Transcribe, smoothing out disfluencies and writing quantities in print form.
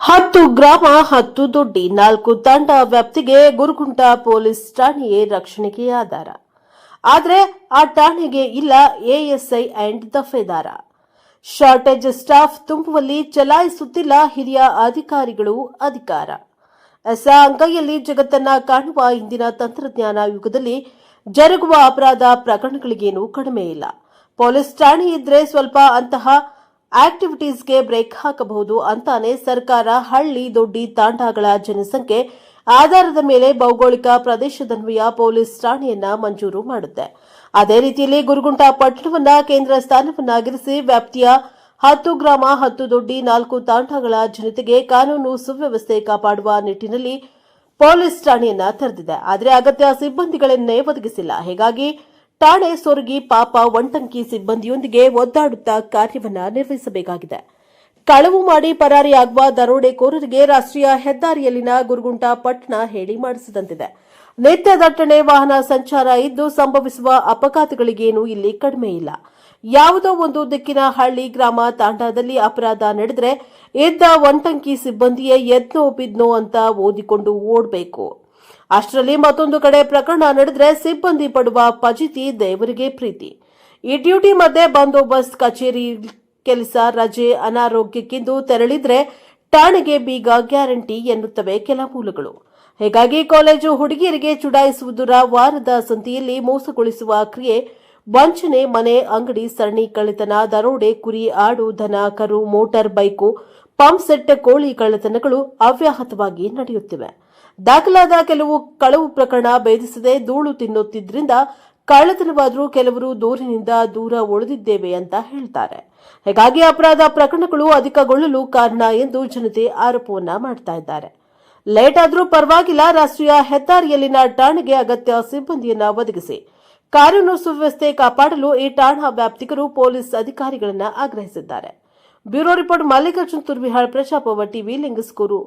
10 ಗ್ರಾಮ 10 ದೊಡ್ಡಿ 4 ತಂಡ ವ್ಯಾಪ್ತಿಗೆ ಗುರುಗುಂಟ ಪೊಲೀಸ್ ಠಾಣೆಯೇ ರಕ್ಷಣೆಗೆ ಆಧಾರ. ಆದರೆ ಆ ಠಾಣೆಗೆ ಇಲ್ಲ ಎಎಸ್ಐ ಅಂಡ್ ದಫೇದಾರ. ಶಾರ್ಟೇಜ್ ಸ್ಟಾಫ್ ತುಂಬುವಲ್ಲಿ ಚಲಾಯಿಸುತ್ತಿಲ್ಲ ಹಿರಿಯ ಅಧಿಕಾರಿಗಳು ಅಧಿಕಾರ. ಹೊಸ ಅಂಗೈಯಲ್ಲಿ ಜಗತ್ತನ್ನ ಕಾಣುವ ಇಂದಿನ ತಂತ್ರಜ್ಞಾನ ಯುಗದಲ್ಲಿ ಜರುಗುವ ಅಪರಾಧ ಪ್ರಕರಣಗಳಿಗೇನು ಕಡಿಮೆ ಇಲ್ಲ. ಪೊಲೀಸ್ ಠಾಣೆ ಇದ್ರೆ ಸ್ವಲ್ಪ ಅಂತಹ ಆಕ್ಟಿವಿಟೀಸ್ಗೆ ಬ್ರೇಕ್ ಹಾಕಬಹುದು ಅಂತಾನೆ ಸರ್ಕಾರ ಹಳ್ಳಿ ದೊಡ್ಡಿ ತಾಂಡಾಗಳ ಜನಸಂಖ್ಯೆ ಆಧಾರದ ಮೇಲೆ ಭೌಗೋಳಿಕ ಪ್ರದೇಶದನ್ವಯ ಪೊಲೀಸ್ ಠಾಣೆಯನ್ನ ಮಂಜೂರು ಮಾಡುತ್ತೆ. ಅದೇ ರೀತಿಯಲ್ಲಿ ಗುರುಗುಂಟ ಪಟ್ಟಣವನ್ನ ಕೇಂದ್ರ ಸ್ಥಾನವನ್ನಾಗಿರಿಸಿ ವ್ಯಾಪ್ತಿಯ 10 ಗ್ರಾಮ 10 ದೊಡ್ಡಿ 4 ತಾಂಡಾಗಳ ಜನತೆಗೆ ಕಾನೂನು ಸುವ್ಯವಸ್ಥೆ ಕಾಪಾಡುವ ನಿಟ್ಟಿನಲ್ಲಿ ಪೊಲೀಸ್ ಠಾಣೆಯನ್ನ ತೆರೆದಿದೆ. ಆದರೆ ಅಗತ್ಯ ಸಿಬ್ಬಂದಿಗಳನ್ನೇ ಒದಗಿಸಿಲ್ಲ. ಹೀಗಾಗಿ ಠಾಣೆ ಸೊರಗಿ ಪಾಪ ಒಂಟಂಕಿ ಸಿಬ್ಬಂದಿಯೊಂದಿಗೆ ಒದ್ದಾಡುತ್ತಾ ಕಾರ್ಯವನ್ನ ನಿರ್ವಹಿಸಬೇಕಾಗಿದೆ. ಕಳವು ಮಾಡಿ ಪರಾರಿಯಾಗುವ ದರೋಡೆಕೋರರಿಗೆ ರಾಷ್ಟ್ರೀಯ ಹೆದ್ದಾರಿಯಲ್ಲಿನ ಗುರುಗುಂಟ ಪಟ್ಟಣ ಹೇಳಿ ಮಾಡಿಸಿದಂತಿದೆ. ನಿತ್ಯ ದಟ್ಟಣೆ ವಾಹನ ಸಂಚಾರ ಇದ್ದು ಸಂಭವಿಸುವ ಅಪಘಾತಗಳಿಗೇನು ಇಲ್ಲಿ ಕಡಿಮೆ ಇಲ್ಲ. ಯಾವುದೋ ಒಂದು ದಿಕ್ಕಿನ ಹಳ್ಳಿ ಗ್ರಾಮ ತಾಂಡಾದಲ್ಲಿ ಅಪರಾಧ ನಡೆದರೆ ಇದ್ದ ಒಂಟಂಕಿ ಸಿಬ್ಬಂದಿಯೇ ಎದ್ನೋ ಬಿದ್ನೋ ಅಂತ ಓದಿಕೊಂಡು ಓಡಬೇಕು. ಅಷ್ಟರಲ್ಲಿ ಮತ್ತೊಂದು ಕಡೆ ಪ್ರಕರಣ ನಡೆದರೆ ಸಿಬ್ಬಂದಿ ಪಡುವ ಫಜೀತಿ ದೇವರಿಗೆ ಪ್ರೀತಿ. ಈ ಡ್ಯೂಟಿ ಮಧ್ಯೆ ಬಂದೋಬಸ್ತ್ ಕಚೇರಿ ಕೆಲಸ ರಜೆ ಅನಾರೋಗ್ಯಕ್ಕೆಂದು ತೆರಳಿದ್ರೆ ಠಾಣೆಗೆ ಬೀಗ ಗ್ಯಾರಂಟಿ ಎನ್ನುತ್ತವೆ ಕೆಲ ಮೂಲಗಳು. ಹೀಗಾಗಿ ಕಾಲೇಜು ಹುಡುಗಿಯರಿಗೆ ಚುಡಾಯಿಸುವುದರ ವಾರದ ಸಂತೆಯಲ್ಲಿ ಮೋಸಗೊಳಿಸುವ ಕ್ರಿಯೆ, ವಂಚನೆ, ಮನೆ ಅಂಗಡಿ ಸರಣಿ ಕಳ್ಳತನ, ದರೋಡೆ, ಕುರಿ ಆಡು ದನ ಕರು ಮೋಟಾರ್ ಬೈಕು ಪಂಪ್ ಸೆಟ್ ಕೋಳಿ ಕಳ್ಳತನಗಳು ಅವ್ಯಾಹತವಾಗಿ ನಡೆಯುತ್ತಿವೆ. ದಾಖಲಾದ ಕೆಲವು ಕಳವು ಪ್ರಕರಣ ಭೇದಿಸದೆ ಧೂಳು ತಿನ್ನುತ್ತಿದ್ದರಿಂದ ಕಳ್ಳತನವಾದರೂ ಕೆಲವರು ದೂರಿನಿಂದ ದೂರ ಉಳಿದಿದ್ದೇವೆ ಅಂತ ಹೇಳ್ತಾರೆ. ಹೀಗಾಗಿ ಅಪರಾಧ ಪ್ರಕರಣಗಳು ಅಧಿಕಗೊಳ್ಳಲು ಕಾರಣ ಎಂದು ಜನತೆ ಆರೋಪವನ್ನ ಮಾಡ್ತಾ ಇದ್ದಾರೆ. ಲೇಟ್ ಆದರೂ ಪರವಾಗಿಲ್ಲ, ರಾಷ್ಟ್ರೀಯ ಹೆದ್ದಾರಿಯಲ್ಲಿನ ಠಾಣೆಗೆ ಅಗತ್ಯ ಸಿಬ್ಬಂದಿಯನ್ನ ಒದಗಿಸಿ ಕಾನೂನು ಸುವ್ಯವಸ್ಥೆ ಕಾಪಾಡಲು ಈ ಠಾಣಾ ವ್ಯಾಪ್ತಿಗರು ಪೊಲೀಸ್ ಅಧಿಕಾರಿಗಳನ್ನ ಆಗ್ರಹಿಸಿದ್ದಾರೆ. Bureau report Mallikarjun Turvihal, Prajabhava TV, Lingsugur.